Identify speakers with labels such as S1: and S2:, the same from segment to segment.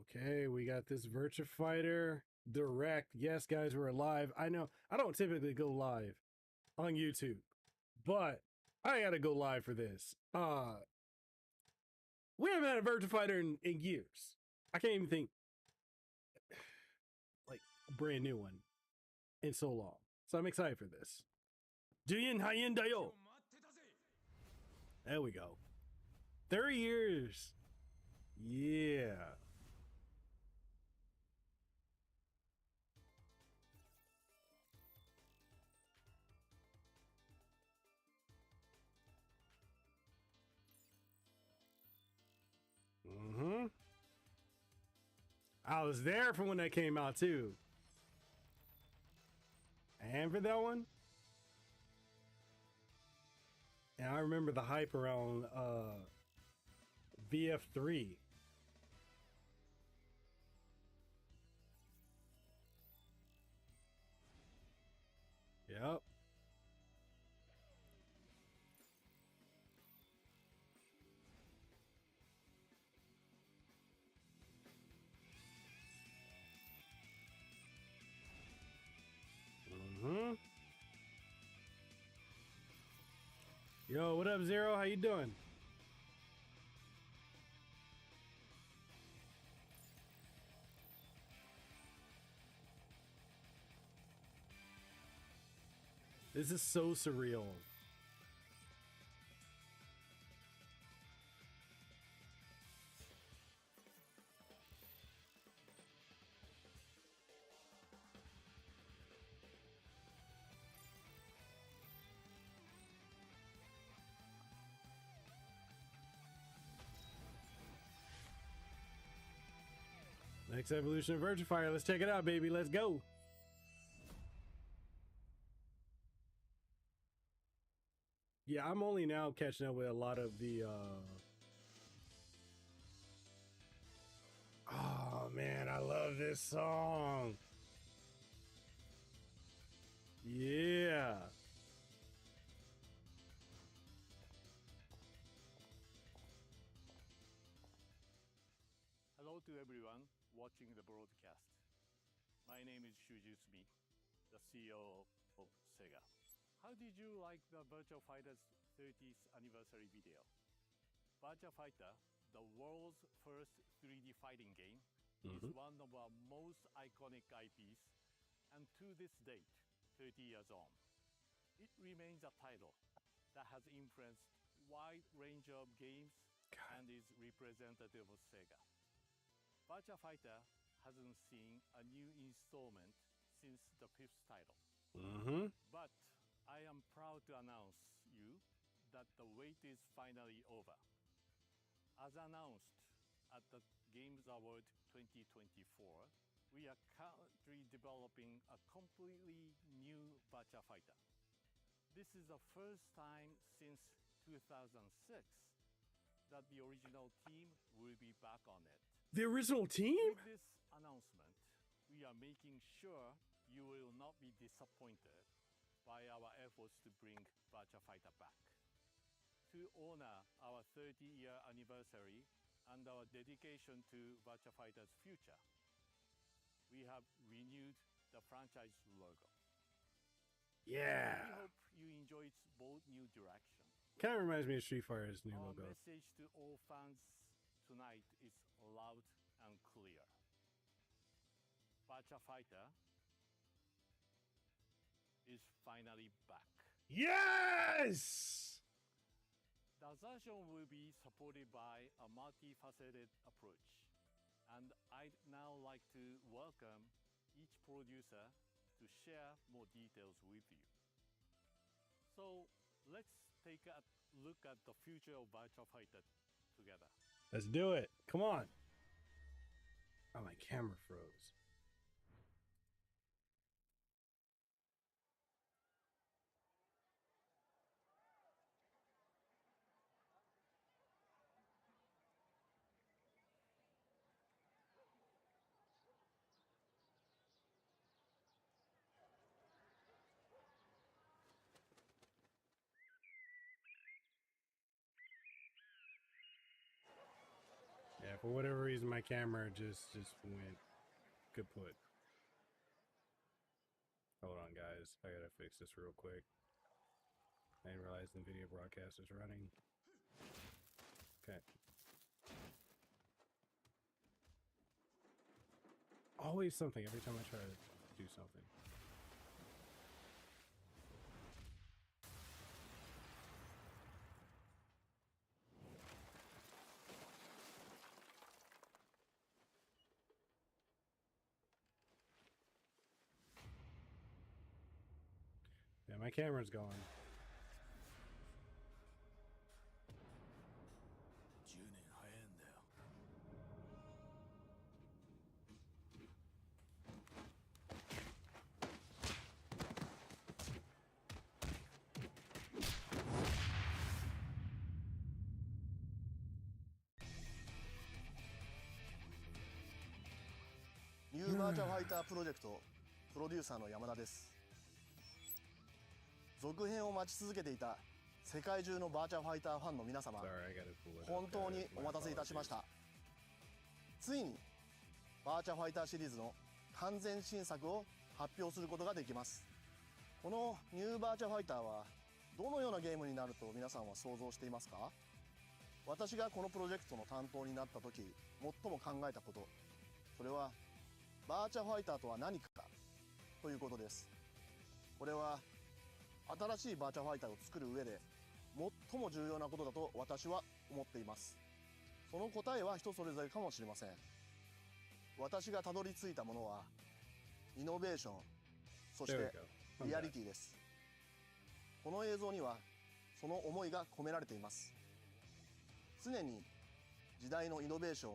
S1: Okay, we got this Virtua Fighter Direct. Yes, guys, we're live. I know I don't typically go live on YouTube, but I gotta go live for this. We haven't had a Virtua Fighter in years. I can't even think like a brand new one in so long. So I'm excited for this. Juyin Hayin Dayo. There we go. 30 years. Yeah. Mm-hmm. I was there for when that came out too. And for that one. And I remember the hype around VF3. Yep. Mm-hmm. Yo, what up, Zero? How you doing? This is so surreal. Next evolution of Virtua Fire. Let's check it out, baby. Let's go. Yeah, I'm only now catching up with a lot of the oh man, I love this song. Yeah.
S2: Hello to everyone watching the broadcast. My name is Shuji Sumi, the CEO of Sega. How did you like the Virtua Fighter's 30th anniversary video? Virtua Fighter, the world's first 3D fighting game, is one of our most iconic IPs, and to this date, 30 years on, it remains a title that has influenced a wide range of games and is representative of Sega. Virtua Fighter hasn't seen a new installment since the fifth title. But I am proud to announce you that the wait is finally over. As announced at the Games Award 2024, we are currently developing a completely new Virtua Fighter. This is the first time since 2006 that the original team will be back on it.
S1: The original team?
S2: With this announcement, we are making sure you will not be disappointed by our efforts to bring Virtua Fighter back. To honor our 30-year anniversary and our dedication to Virtua Fighter's future, we have renewed the franchise logo.
S1: Yeah.
S2: We hope you enjoy its bold new direction.
S1: Kind of reminds me of Street Fighter's new
S2: Our
S1: logo.
S2: message to all fans tonight is loud and clear. Virtua Fighter is finally back.
S1: Yes!
S2: The version will be supported by a multifaceted approach, and I'd now like to welcome each producer to share more details with you. So let's take a look at the future of Virtua Fighter together.
S1: Let's do it. Come on. Oh, my camera froze. Yeah, For whatever reason, my camera just went kaput. Hold on, guys. I gotta fix this real quick. I didn't realize the video broadcast is running. Okay. Always something every time I try to do something. Yeah, my camera's gone.
S3: 10年早いんだよ。
S4: ニューバーチャファイタープロジェクトプロデューサーの山田です。続編を待ち続けていた世界中のバーチャファイターファンの皆様、本当にお待たせいたしました。ついにバーチャファイターシリーズの完全新作を発表することができます。このニューバーチャファイターはどのようなゲームになると皆さんは想像していますか？私がこのプロジェクトの担当になった時、最も考えたこと、それはバーチャファイターとは何かということです。これは新しいバーチャファイターを作る上で最も重要なことだと私は思っています。その答えは人それぞれかもしれません。私がたどり着いたものはイノベーション、そしてリアリティです。この映像にはその思いが込められています。常に時代のイノベーション、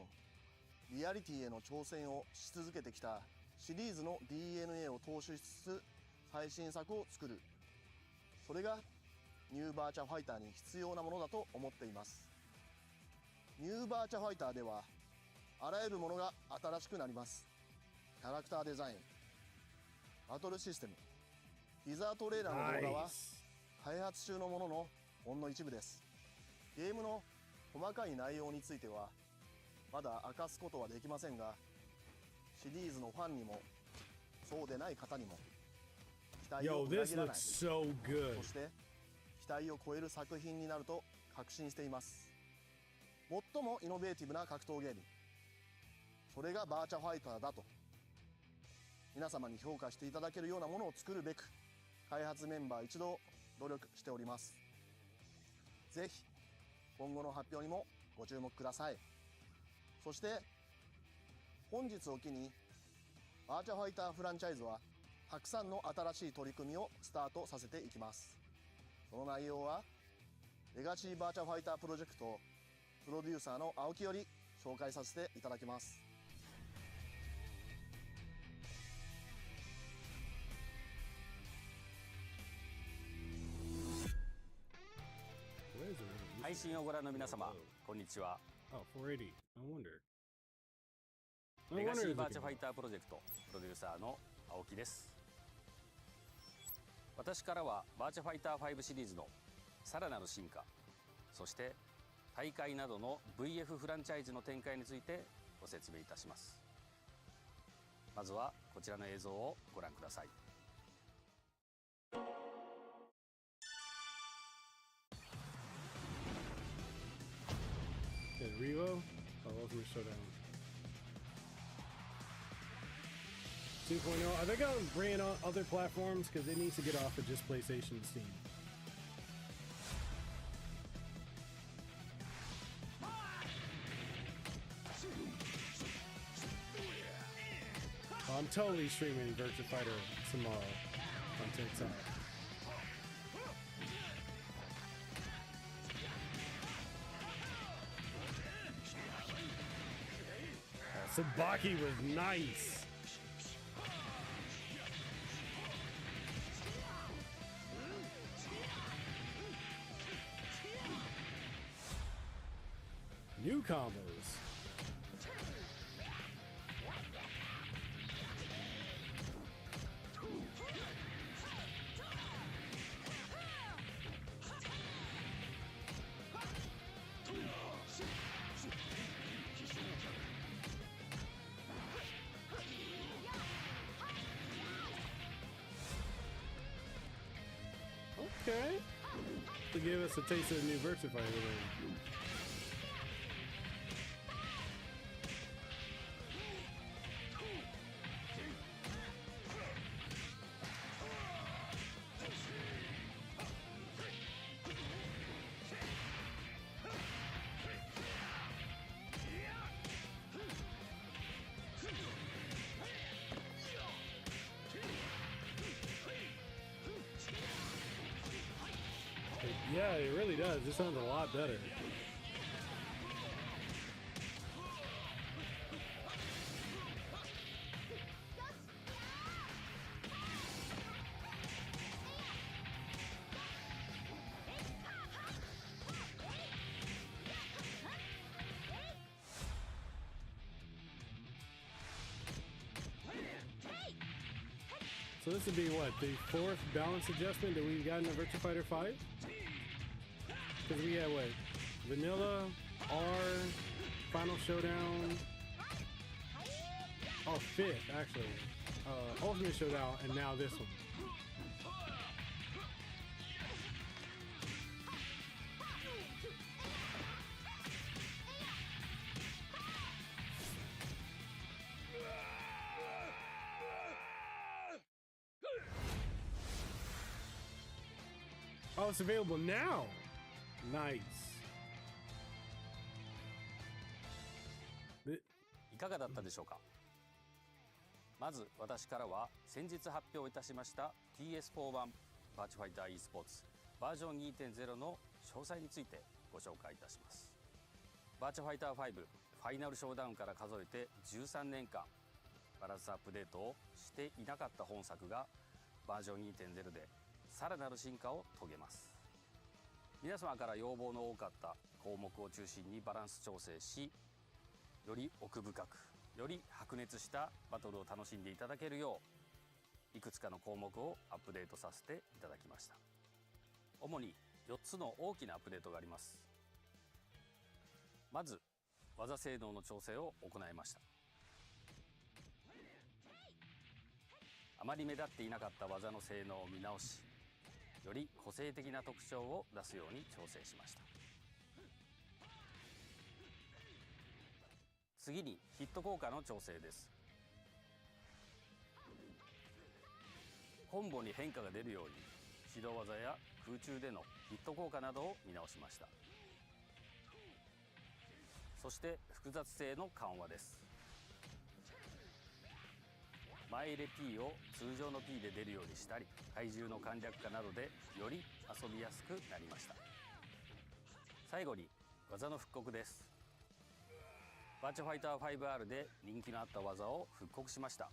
S4: リアリティへの挑戦をし続けてきたシリーズの DNA を踏襲しつつ最新作を作る、それがニューバーチャファイターに必要なものだと思っています。ニューバーチャファイターではあらゆるものが新しくなります。キャラクターデザイン、バトルシステム、ティザートレーラーの動画は開発中のもののほんの一部です。ゲームの細かい内容についてはまだ明かすことはできませんが、シリーズのファンにもそうでない方にも期待を裏切らない、そして期待を超える作品になると確信しています。最もイノベーティブな格闘ゲーム、それがバーチャファイターだと皆様に評価していただけるようなものを作るべく開発メンバー一同努力しております。ぜひ今後の発表にもご注目ください。そして本日を機にバーチャファイターフランチャイズはたくさんの新しい取り組みをスタートさせていきます。その内容はレガシーバーチャファイタープロジェクトプロデューサーの青木より紹介させていただきます。
S3: 配信をご覧の皆様、こんにちは。レガシーバーチャファイタープロジェクトプロデューサーの青木です。私からはバーチャファイター5シリーズのさらなる進化、そして大会などの VF フランチャイズの展開についてご説明いたします。まずはこちらの映像をご覧ください。
S1: Revo? Oh, Ultimate Showdown 2.0. I think I'm bringing on other platforms because it needs to get off of just PlayStation and Steam. I'm totally streaming Virtua Fighter tomorrow on TikTok. Sabaki was nice. New combos. Okay. To give us a taste of the new Virtua Fighter. Yeah, it really does. This sounds a lot better. So this would be what, the fourth balance adjustment that we've gotten in Virtua Fighter 5? Because we had what? Vanilla, R, Final Showdown. Oh, fifth, actually. Ultimate Showdown, and now this one. Oh, it's available now. Nice.
S3: いかがだったでしょうか。まず私からは先日発表いたしました PS4 版バーチャファイター e スポーツバージョン 2.0 の詳細についてご紹介いたします。バーチャファイター5ファイナルショーダウンから数えて13年間バランスアップデートをしていなかった本作がバージョン 2.0 でさらなる進化を遂げます。皆様から要望の多かった項目を中心にバランス調整し、より奥深くより白熱したバトルを楽しんでいただけるよういくつかの項目をアップデートさせていただきました。主に4つの大きなアップデートがあります。まず技性能の調整を行いました。あまり目立っていなかった技の性能を見直し、より個性的な特徴を出すように調整しました。次にヒット効果の調整です。コンボに変化が出るように指導技や空中でのヒット効果などを見直しました。そして複雑性の緩和です。前入れ P を通常の P で出るようにしたり、体重の簡略化などでより遊びやすくなりました。最後に技の復刻です。バーチャファイター 5R で人気のあった技を復刻しました。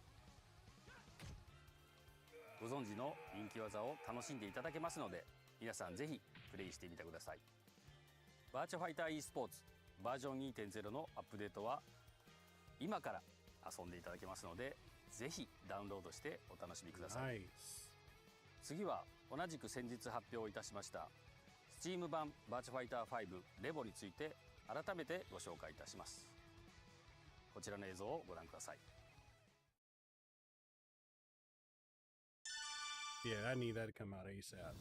S3: ご存知の人気技を楽しんでいただけますので、皆さんぜひプレイしてみてください。バーチャファイター e スポーツバージョン 2.0 のアップデートは今から遊んでいただけますので、ぜひダウンロードしてお楽しみください。次は同じく先日発表いたしました Steam 版バーチャファイター5レボについて改めてご紹介いたします。こちらの映像をご覧ください。
S1: Yeah, I need that to come out ASAP.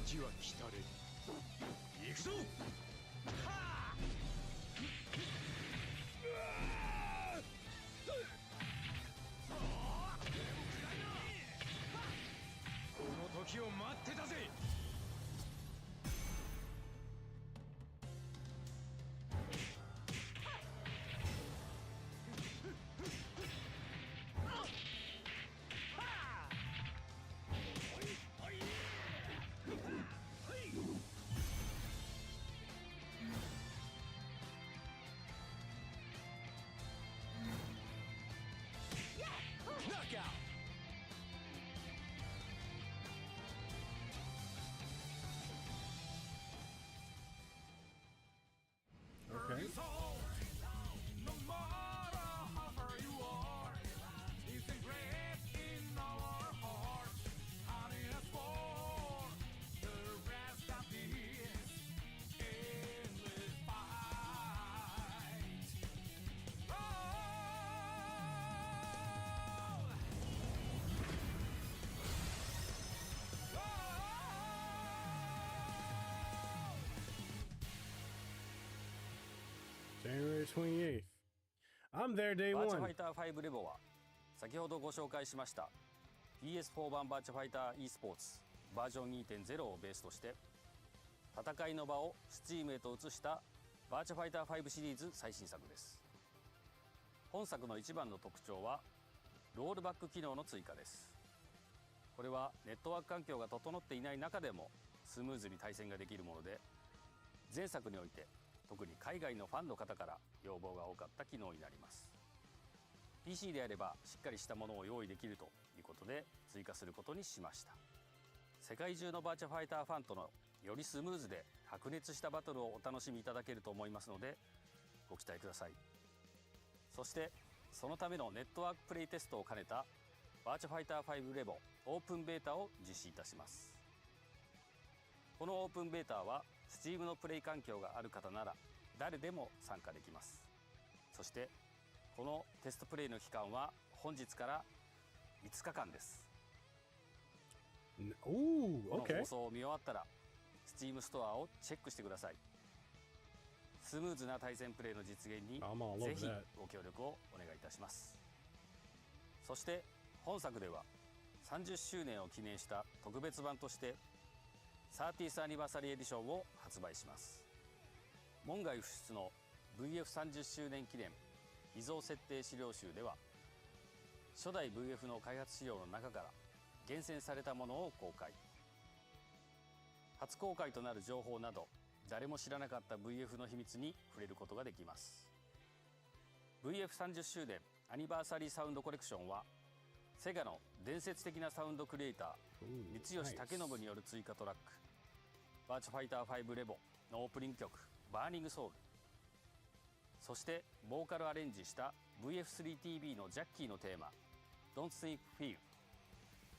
S5: 時は来たれ。行くぞ。この時を待ってたぜ。
S1: January 28th. I'm there day
S3: バーチャ
S1: one.
S3: ファイター5レボは先ほどご紹介しました PS4 版バーチャファイター e スポーツバージョン 2.0 をベースとして戦いの場を Steam へと移したバーチャファイター5シリーズ最新作です。本作の一番の特徴はロールバック機能の追加です。これはネットワーク環境が整っていない中でもスムーズに対戦ができるもので、前作において特に海外のファンの方から要望が多かった機能になります。 PC であればしっかりしたものを用意できるということで追加することにしました。世界中のバーチャファイターファンとのよりスムーズで白熱したバトルをお楽しみいただけると思いますのでご期待ください。そしてそのためのネットワークプレイテストを兼ねたバーチャファイター5レボオープンベータを実施いたします。このオープンベータは Steam のプレイ環境がある方なら誰でも参加できます。そしてこのテストプレイの期間は本日から5日間です。
S1: Ooh,
S3: この
S1: okay.
S3: 放送を見終わったら Steam ストアをチェックしてください。スムーズな対戦プレイの実現に
S1: I'm all
S3: ぜ
S1: over
S3: ひ
S1: that.
S3: ご協力をお願いいたします。そして本作では30周年を記念した特別版として 30th アニバーサリーエディションを発売します。門外不出の VF30 周年記念秘蔵設定資料集では初代 VF の開発資料の中から厳選されたものを公開。初公開となる情報など誰も知らなかった VF の秘密に触れることができます。 VF30 周年アニバーサリーサウンドコレクションはセガの伝説的なサウンドクリエイター三吉武信による追加トラックバーチャファイター5レボのオープニング曲バーニングソウル、そしてボーカルアレンジした VF3TV のジャッキーのテーマ Don't Think Feel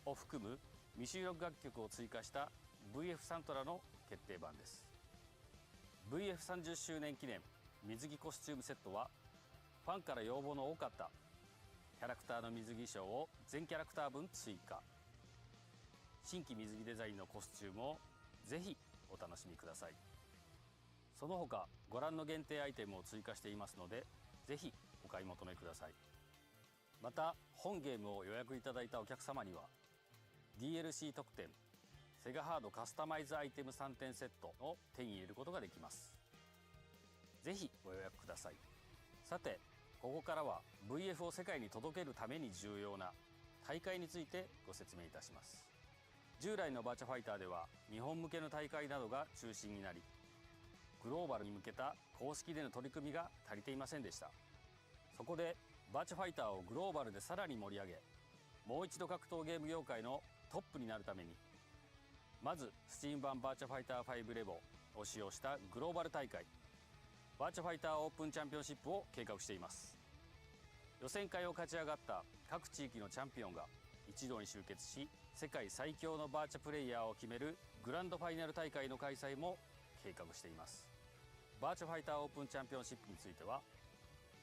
S3: を含む未収録楽曲を追加した VF サントラの決定版です。 VF30 周年記念水着コスチュームセットはファンから要望の多かったキャラクターの水着衣装を全キャラクター分追加。新規水着デザインのコスチュームをぜひお楽しみください。その他ご覧の限定アイテムを追加していますのでぜひお買い求めください。また本ゲームを予約いただいたお客様には DLC 特典セガハードカスタマイズアイテム3点セットを手に入れることができます。ぜひご予約ください。さてここからは VF を世界に届けるために重要な大会についてご説明いたします。従来のバーチャファイターでは日本向けの大会などが中心になりグローバルに向けた公式での取り組みが足りていませんでした。そこでバーチャファイターをグローバルでさらに盛り上げもう一度格闘ゲーム業界のトップになるためにまず Steam 版バーチャファイター5レボを使用したグローバル大会バーチャファイターオープンチャンピオンシップを計画しています。予選会を勝ち上がった各地域のチャンピオンが一堂に集結し世界最強のバーチャプレイヤーを決めるグランドファイナル大会の開催も計画しています。バーチャファイターオープンチャンピオンシップについては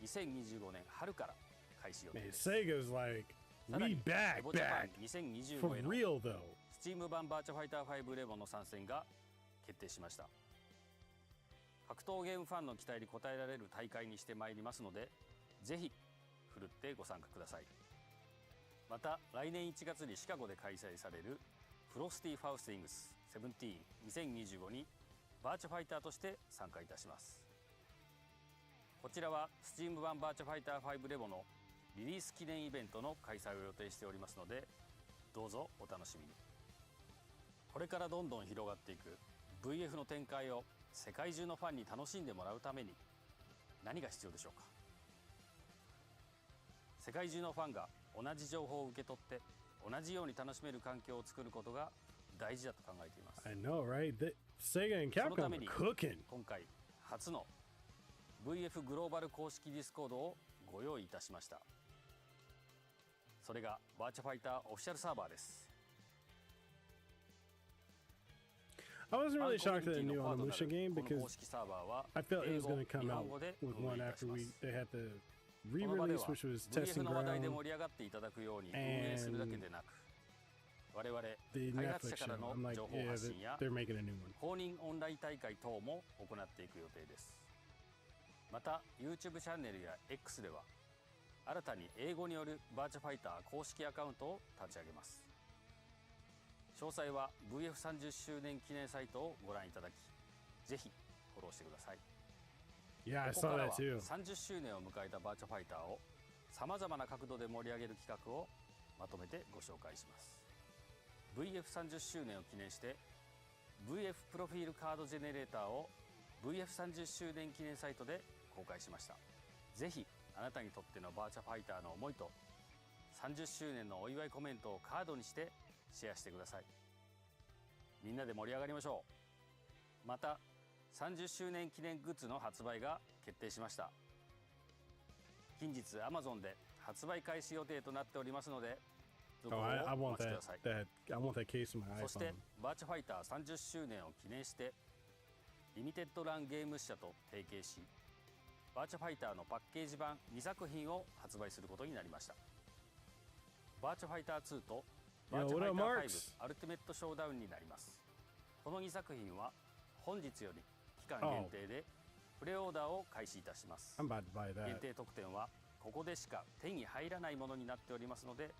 S3: 2025年春から開始予定
S1: Man,
S3: です。
S1: Sega's like,
S3: さら
S1: we
S3: に
S1: back,
S3: レボジャパン
S1: back. For
S3: 2025への
S1: real though.
S3: Steam 版バーチャファイター5レボの参戦が決定しました。格闘ゲームファンの期待に応えられる大会にしてまいりますのでぜひふるってご参加ください。また来年1月にシカゴで開催されるフロスティ・ファウスティングス172025にバーチャファイターとして参加いたします。こちらは Steam 版バーチャファイター5レボのリリース記念イベントの開催を予定しておりますのでどうぞお楽しみに。これからどんどん広がっていく VF の展開を世界中のファンに楽しんでもらうために何が必要でしょうか。世界中のファンが同じ情報を受け取って同じように楽しめる環境を作ることが大事だと考えています。
S1: I know, right? Sega and
S3: そのた
S1: Capcom
S3: め
S1: are
S3: に
S1: cooking.
S3: 今回初の VF グローバル公式ディスコードをご用意いたしました。それがバーチャファイターオフィシャルサーバーです。
S1: I wasn't
S3: ファ
S1: really
S3: ンコミュ
S1: shocked
S3: ニ
S1: at
S3: テ
S1: the
S3: ィ
S1: new
S3: のパートナ
S1: Onimusha
S3: ル
S1: game
S3: この
S1: because
S3: 公式サーバーは
S1: I felt it
S3: 英
S1: was
S3: 語
S1: going to
S3: 日
S1: come
S3: 本
S1: out
S3: 語で
S1: with
S3: 運
S1: one
S3: 営いたし
S1: after
S3: ま
S1: we
S3: す。
S1: they had the
S3: この場で
S1: re-release,
S3: は
S1: which was
S3: VF
S1: testing
S3: の話題で
S1: ground,
S3: 盛り上がっていただくように運営するだけでなく我々
S1: the
S3: 開発者
S1: Netflix
S3: から
S1: show.
S3: の
S1: I'm like,
S3: 情報
S1: yeah,
S3: 発信や
S1: they're making a new one.
S3: 公認オンライン大会等も行っていく予定です。また YouTube チャンネルや X では新たに英語によるバーチャファイター公式アカウントを立ち上げます。詳細は VF30 周年記念サイトをご覧いただき、ぜひフォローしてください。
S1: Yeah, I
S3: ここ
S1: saw
S3: から
S1: that
S3: は
S1: too.
S3: 30周年を迎えたバーチャファイターをさまざまな角度で盛り上げる企画をまとめてご紹介します。 VF30 周年を記念して VF プロフィールカードジェネレーターを VF30 周年記念サイトで公開しました。ぜひあなたにとってのバーチャファイターの思いと30周年のお祝いコメントをカードにしてシェアしてください。みんなで盛り上がりましょう。また30周年記念グッズの発売が決定しました。近日 Amazon で発売開始予定となっておりますので、続報を
S1: I
S3: お
S1: want
S3: 待ちく
S1: that.
S3: ださい。
S1: I want that case in my
S3: そして
S1: iPhone.
S3: バーチャファイター30周年を記念してリミテッドランゲーム社と提携し、バーチャファイターのパッケージ版2作品を発売することになりました。バーチャファイター2とバーチャファイター5アルティメットショーダウンになります。この2作品は本日より期間限定でプレオーダーを開始いたします。
S1: I'm about to buy
S3: 限
S1: that.
S3: 定特典はここでしか手に入らないものになっておりますので、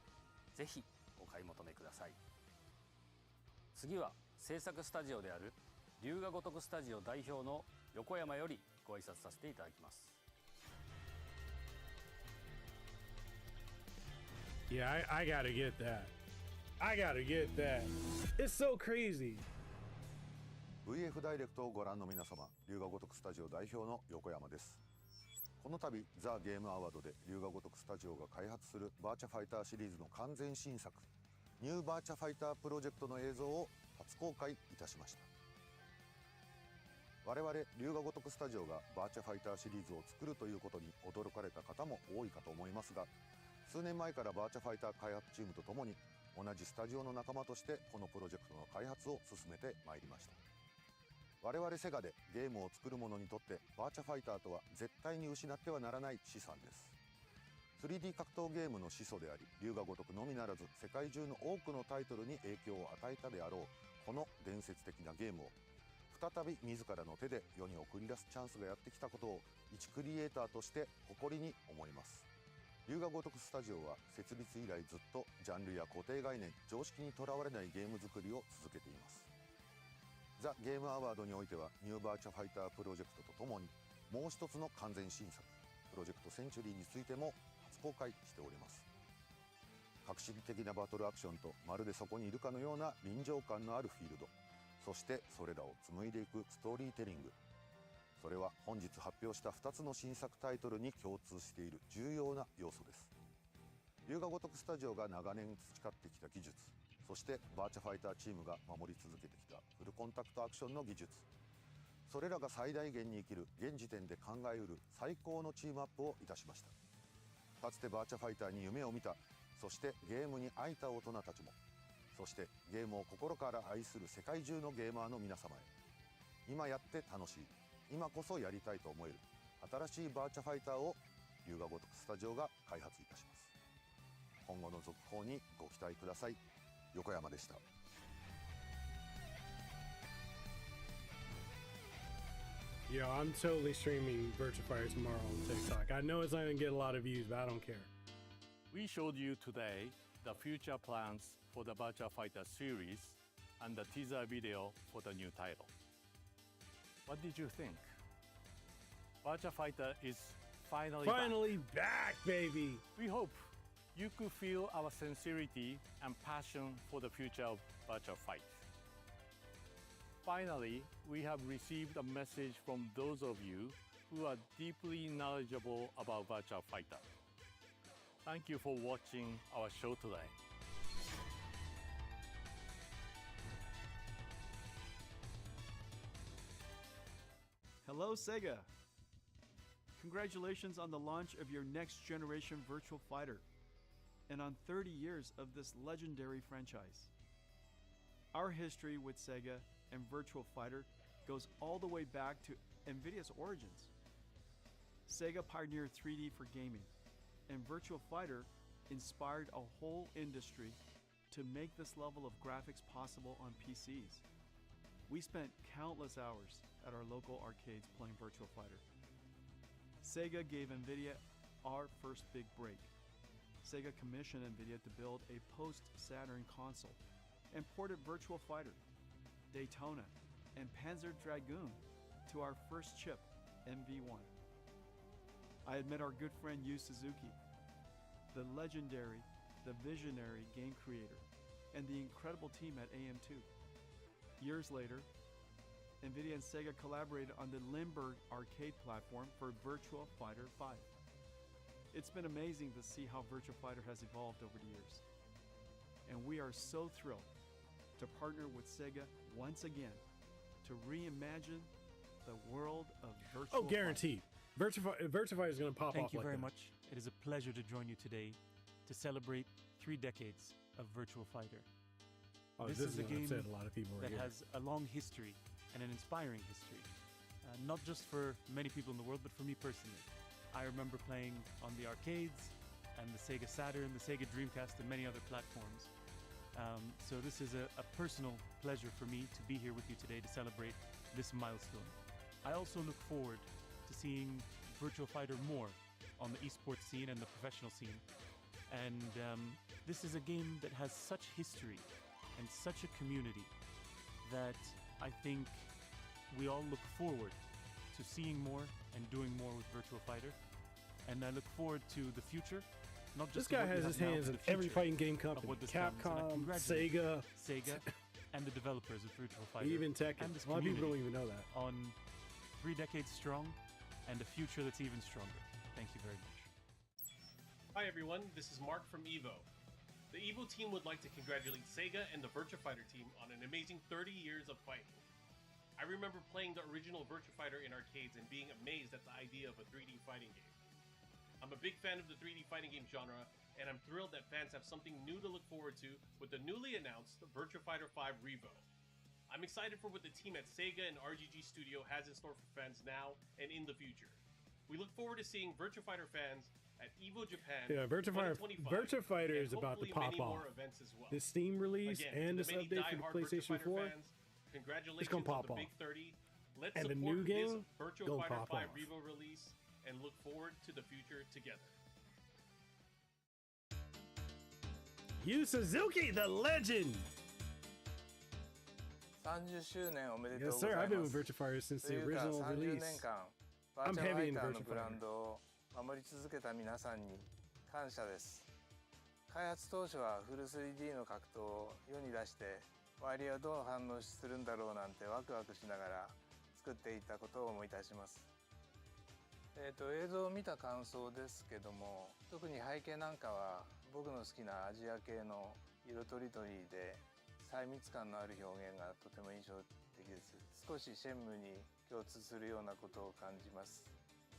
S3: ぜひお買い求めください。次は制作スタジオである龍が如くスタジオ代表の横山よりご挨拶させていただきます。
S1: Yeah, I gotta get that. I gotta get that. It's so crazy.
S6: VF ダイレクトをご覧の皆様、龍が如くスタジオ代表の横山です。この度ザ・ゲームアワードで龍が如くスタジオが開発するバーチャファイターシリーズの完全新作ニューバーチャファイタープロジェクトの映像を初公開いたしました。我々龍が如くスタジオがバーチャファイターシリーズを作るということに驚かれた方も多いかと思いますが、数年前からバーチャファイター開発チームとともに同じスタジオの仲間としてこのプロジェクトの開発を進めてまいりました。我々セガでゲームを作る者にとってバーチャファイターとは絶対に失ってはならない資産です。 3D 格闘ゲームの始祖であり、龍が如くのみならず世界中の多くのタイトルに影響を与えたであろうこの伝説的なゲームを再び自らの手で世に送り出すチャンスがやってきたことを一クリエイターとして誇りに思います。龍が如くスタジオは設立以来ずっとジャンルや固定概念、常識にとらわれないゲーム作りを続けています。ザ・ゲームアワードにおいてはニューバーチャファイタープロジェクトとともにもう一つの完全新作プロジェクトセンチュリーについても初公開しております。革新的なバトルアクションとまるでそこにいるかのような臨場感のあるフィールド、そしてそれらを紡いでいくストーリーテリング、それは本日発表した2つの新作タイトルに共通している重要な要素です。龍が如くスタジオが長年培ってきた技術、そしてバーチャファイターチームが守り続けてきたフルコンタクトアクションの技術、それらが最大限に生きる現時点で考えうる最高のチームアップをいたしました。かつてバーチャファイターに夢を見た、そしてゲームに愛した大人たちも、そしてゲームを心から愛する世界中のゲーマーの皆様へ、今やって楽しい、今こそやりたいと思える新しいバーチャファイターを龍が如くスタジオが開発いたします。今後の続報にご期待ください。横山でした。
S1: Yo, I'm totally streaming Virtua Fire tomorrow on TikTok. I know it's not gonna get a lot of views, but I don't care.
S2: We showed you today the future plans for the Virtua Fighter series and the teaser video for the new title. What did you think? Virtua Fighter is finally
S1: back, baby!
S2: We hope you could feel our sincerity and passion for the future of Virtua Fight. Finally, we have received a message from those of you who are deeply knowledgeable about Virtua Fighter. Thank you for watching our show today.
S7: Hello, Sega! Congratulations on the launch of your next generation Virtual Fighter and on 30 years of this legendary franchise. Our history with Sega and Virtual Fighter goes all the way back to NVIDIA's origins. Sega pioneered 3D for gaming, and Virtual Fighter inspired a whole industry to make this level of graphics possible on PCs. We spent countless hours at our local arcades playing Virtual Fighter. Sega gave NVIDIA our first big break. Sega commissioned NVIDIA to build a post-Saturn console and ported Virtua Fighter, Daytona, and Panzer Dragoon to our first chip, MV1. I had met our good friend Yu Suzuki, the legendary, the visionary game creator, and the incredible team at AM2. Years later, NVIDIA and Sega collaborated on the Limburg arcade platform for Virtua Fighter 5. It's been amazing to see how Virtua Fighter has evolved over the years. And we are so thrilled to partner with Sega once again to reimagine the world of Virtua
S1: guaranteed. Virtua Fighter is going to pop off.
S8: Thank you
S1: like
S8: very
S1: that.
S8: much. It is a pleasure to join you today to celebrate 3 decades of Virtua Fighter.
S1: Oh,
S8: This is a
S1: what
S8: game
S1: upset a lot of people right
S8: that
S1: here.
S8: has a long history and an inspiring history. Not just for many people in the world, but for me personally. I remember playing on the arcades and the Sega Saturn, the Sega Dreamcast, and many other platforms. So this is a personal pleasure for me to be here with you today to celebrate this milestone. I also look forward to seeing Virtua Fighter more on the esports scene and the professional scene. And this is a game that has such history and such a community that I think we all look forward to seeing more and doing more with Virtua Fighter. And I look forward to the future. Not
S1: This
S8: just to
S1: guy
S8: what we
S1: has
S8: have
S1: his
S8: now,
S1: hands
S8: but
S1: in
S8: the
S1: every
S8: future
S1: fighting game
S8: of
S1: company.
S8: what this comes. And I
S1: Capcom,
S8: congratulate
S1: Sega,
S8: Sega, and the developers of Virtua Fighter.
S1: even Tekken.
S8: and this
S1: A lot of people don't
S8: community
S1: even know that.
S8: on 3 decades strong and a future that's even stronger. Thank you very much.
S9: Hi everyone, this is Mark from EVO. The EVO team would like to congratulate Sega and the Virtua Fighter team on an amazing 30 years of fighting. I remember playing the original Virtua Fighter in arcades and being amazed at the idea of a 3D fighting game. I'm a big fan of the 3D fighting game genre, and I'm thrilled that fans have something new to look forward to with the newly announced Virtua Fighter 5 Revo. I'm excited for what the team at Sega and RGG Studio has in store for fans now and in the future. We look forward to seeing Virtua Fighter fans at EVO Japan.
S1: Yeah, Virtua Fighter is about to pop off. This Steam release and this update for the PlayStation 4,
S9: congratulations
S1: gonna pop
S9: on the
S1: off.
S9: Big 30. Let's
S1: And the
S9: support
S1: new
S9: this
S1: game
S9: Virtua
S1: gonna
S9: Fighter
S1: pop
S9: 5
S1: off.
S9: Revo release and look forward to the future together.
S1: Yu Suzuki, the legend.
S10: 30周年おめでとう
S1: Yes,
S10: ござ
S1: sir.
S10: い
S1: I've been
S10: ま
S1: with
S10: す。
S1: Virtua Fighter since
S10: と
S1: the
S10: いうか
S1: original
S10: 30
S1: release.
S10: 年間バー
S1: I'm
S10: チャルフ
S1: heavy
S10: ァイ
S1: in
S10: ターの
S1: Virtua
S10: ブラン
S1: Fighter.
S10: ドを守り続けた皆さんに感謝です。開発当初はフル 3D の格闘を世に出して周りはどう反応するんだろうなんてワクワクしながら作っていたことを思い出します。映像を見た感想ですけども、特に背景なんかは僕の好きなアジア系の色とりどりで細密感のある表現がとても印象的です。少しシェンムに共通するようなことを感じます。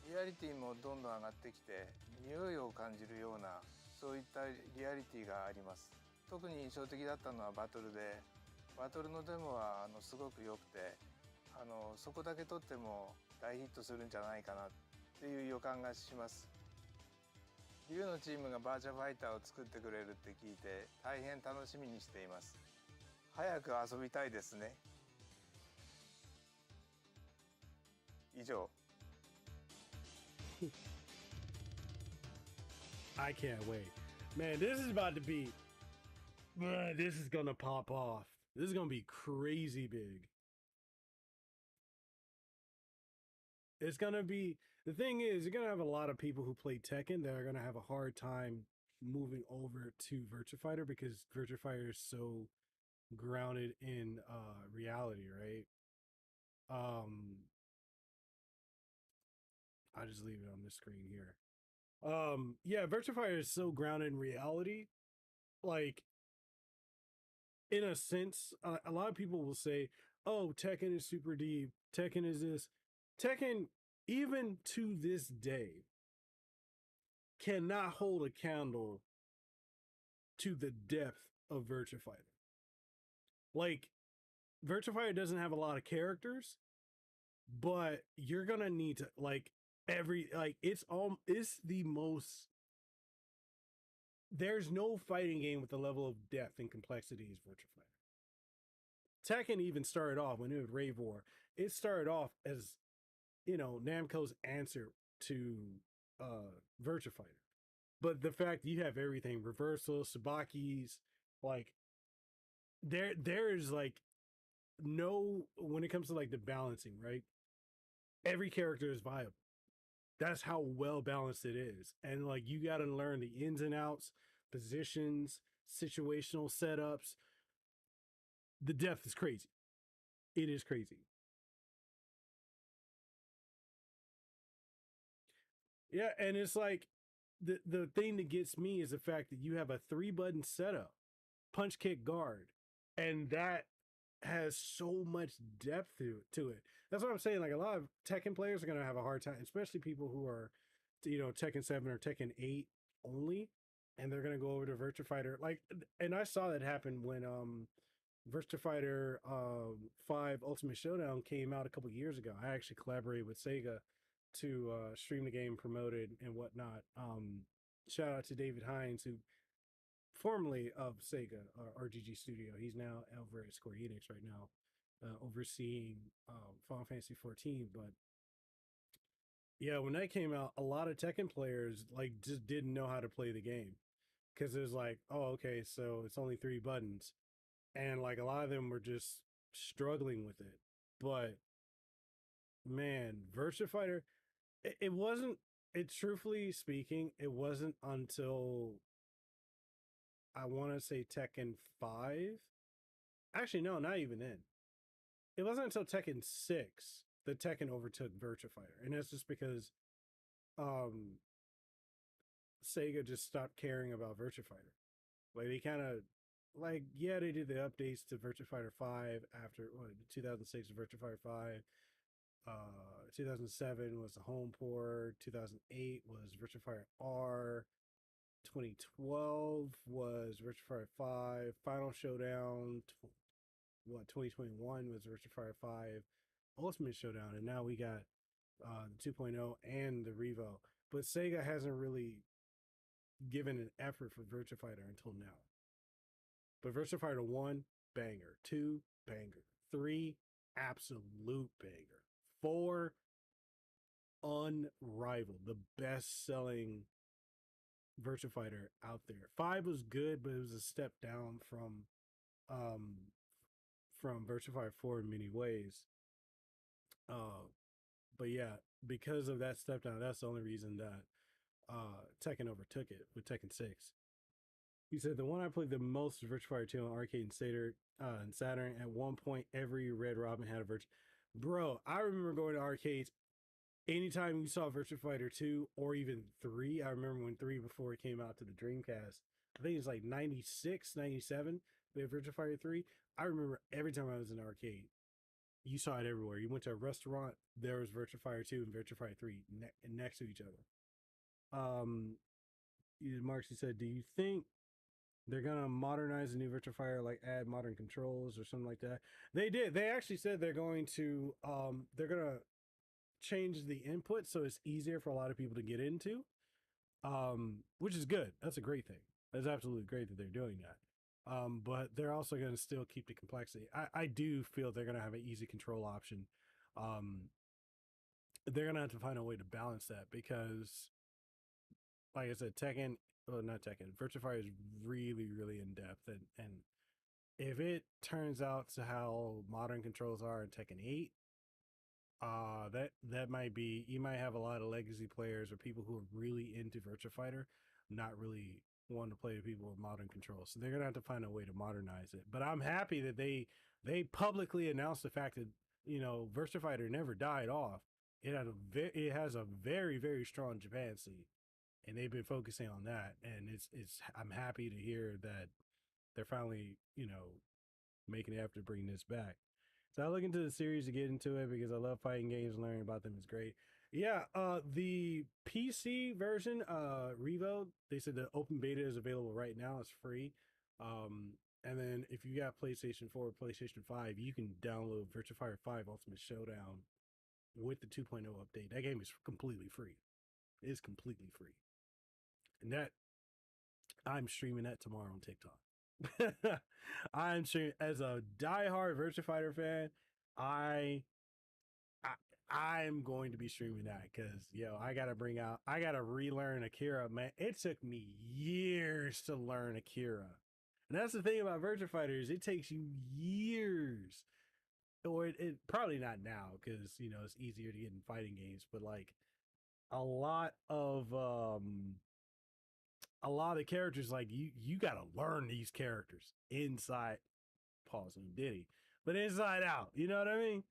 S10: リアリティもどんどん上がってきて匂いを感じるようなそういったリアリティがあります。特に印象的だったのはバトルで、バトルのデモはすごく良くて、そこだけ撮っても大ヒットするんじゃないかなっていう予感がします。リュウのチームがバーチャファイターを作ってくれるって聞いて大変楽しみにしています。早く遊びたいですね。以上。
S1: I can't wait. Man, this is about to be... this is gonna pop off. This is gonna be crazy big. It's gonna be... The thing is, you're gonna have a lot of people who play Tekken that are gonna have a hard time moving over to Virtua Fighter because Virtua Fighter is so grounded in reality, right? I'll just leave it on the screen here. Yeah, Virtua Fighter is so grounded in reality. Like, in a sense, a lot of people will say, oh, Tekken is super deep. Tekken is this. Tekken, even to this day, cannot hold a candle to the depth of Virtua Fighter. Like, Virtua Fighter doesn't have a lot of characters, but you're gonna need to, like, it's the most, there's no fighting game with the level of depth and complexity as Virtua Fighter. Tekken even started off when it was Rave War. It started off as, Namco's answer to Virtua Fighter. But the fact you have everything, reversals, sabakis, like there's like no, when it comes to like the balancing, right? Every character is viable. That's how well balanced it is. And like you got to learn the ins and outs, positions, situational setups. The depth is crazy. It is crazy. Yeah, and it's like the thing that gets me is the fact that you have a 3-button setup, punch, kick, guard, and that has so much depth to it. That's what I'm saying. Like a lot of Tekken players are gonna have a hard time, especially people who are, Tekken 7 or Tekken 8 only, and they're gonna go over to Virtua Fighter. Like, and I saw that happen when Virtua Fighter 5 Ultimate Showdown came out a couple years ago. I actually collaborated with Sega to stream the game, promote it, and whatnot. Shout out to David Hines, who formerly of Sega RGG Studio. He's now over at Square Enix right now, overseeing Final Fantasy 14. But yeah, when that came out, a lot of Tekken players like just didn't know how to play the game because it was like, oh, okay, so it's only 3 buttons, and like a lot of them were just struggling with it. But man, Virtua Fighter, it wasn't. It truthfully speaking, it wasn't until I want to say Tekken 5. Actually, no, not even then. It wasn't until Tekken 6 that Tekken overtook Virtua Fighter. And that's just because Sega just stopped caring about Virtua Fighter. Like, they kind of, like, yeah, they did the updates to Virtua Fighter 5 after, 2006 Virtua Fighter 5. 2007 was the home port. 2008 was Virtua Fighter R. 2012 was Virtua Fighter 5. Final Showdown. 2021 was Virtua Fighter 5 Ultimate Showdown, and now we got the 2.0 and the Revo. But Sega hasn't really given an effort for Virtua Fighter until now. But Virtua Fighter 1, banger. 2, banger. 3, absolute banger. 4, unrivaled. The best-selling Virtua Fighter out there. 5 was good, but it was a step down from Virtua Fighter 4 in many ways. But yeah, because of that step down, that's the only reason that Tekken overtook it with Tekken 6. He said the one I played the most was Virtua Fighter 2 on arcade and Saturn. At one point, every Red Robin had a Virtua. Bro, I remember going to arcades. Anytime you saw Virtua Fighter 2 or even 3, I remember when 3 before it came out to the Dreamcast. I think it was like 96, 97. We had Virtua Fighter 3. I remember every time I was in an arcade, you saw it everywhere. You went to a restaurant, there was Virtua Fighter 2 and Virtua Fighter 3 next to each other. Marks, he said, do you think they're gonna modernize the new Virtua Fighter, like add modern controls or something like that? They did. They actually said they're going to change the input so it's easier for a lot of people to get into, which is good. That's a great thing. That's absolutely great that they're doing that. But they're also going to still keep the complexity. I do feel they're going to have an easy control option. They're going to have to find a way to balance that because, like I said, Virtua Fighter is really, really in depth. And if it turns out to how modern controls are in Tekken 8, that might be, you might have a lot of legacy players or people who are really into Virtua Fighter not really wanting to play with people with modern controls. So they're gonna have to find a way to modernize it. But I'm happy that they publicly announced the fact that Virtua Fighter never died off. It has a very, very strong Japan scene, and they've been focusing on that. And it's I'm happy to hear that they're finally making an effort to bring this back. So I look into the series to get into it because I love fighting games and learning about them is great. Yeah, the PC version, Revo, they said the open beta is available right now. It's free. And then if you got PlayStation 4 or PlayStation 5, you can download Virtua Fighter 5 Ultimate Showdown with the 2.0 update. That game is completely free. It's completely free. And I'm streaming that tomorrow on TikTok. I'm sure as a diehard Virtua Fighter fan, I I'm going to be streaming that because I gotta relearn Akira, man. It took me years to learn Akira. And that's the thing about Virtua Fighters, it takes you years. Or it probably not now, because it's easier to get in fighting games, but like a lot of characters, like you gotta learn these characters inside, pause and Diddy, but inside out. You know what I mean?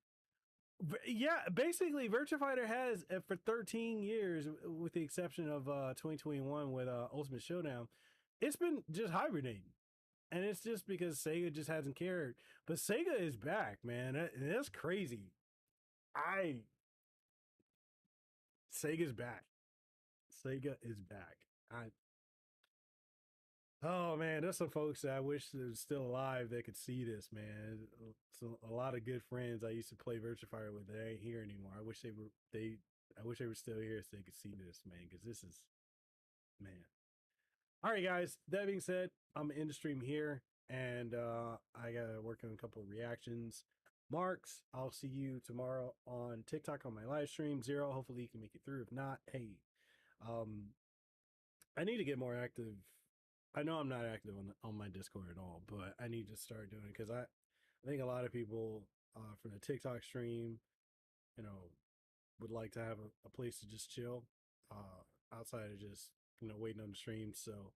S1: Yeah, basically, Virtua Fighter has for 13 years, with the exception of 2021 with Ultimate Showdown, it's been just hibernating, and it's just because Sega just hasn't cared. But Sega is back, man. That's crazy. Sega's back. Sega is back. Oh man, there's some folks that I wish that were still alive that could see this, man. So a lot of good friends I used to play Virtua Fighter with that ain't here anymore. I wish they were still here so they could see this, man, because this is, man. All right, guys. That being said, I'm in the stream here, and I gotta work on a couple of reactions. Marks, I'll see you tomorrow on TikTok on my live stream. Zero, hopefully you can make it through. If not, hey, I need to get more active. I know I'm not active on my Discord at all, but I need to start doing it because I think a lot of people from the TikTok stream, would like to have a place to just chill outside of just waiting on the stream. So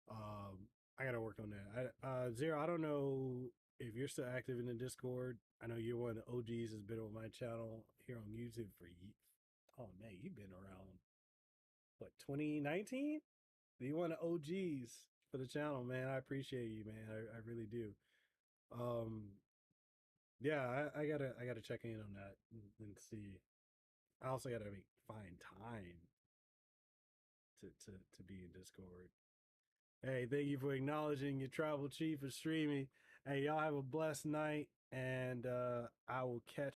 S1: I gotta work on that. Zero, I don't know if you're still active in the Discord. I know you're one of the OGs that's been on my channel here on YouTube for oh man, you've been around what, 2019? You one of the OGs for the channel, man. I appreciate you, man. I really do. Yeah, I gotta check in on that and see. I also gotta find time to be in Discord. Hey, thank you for acknowledging your tribal chief for streaming. Hey, y'all have a blessed night, and I will catch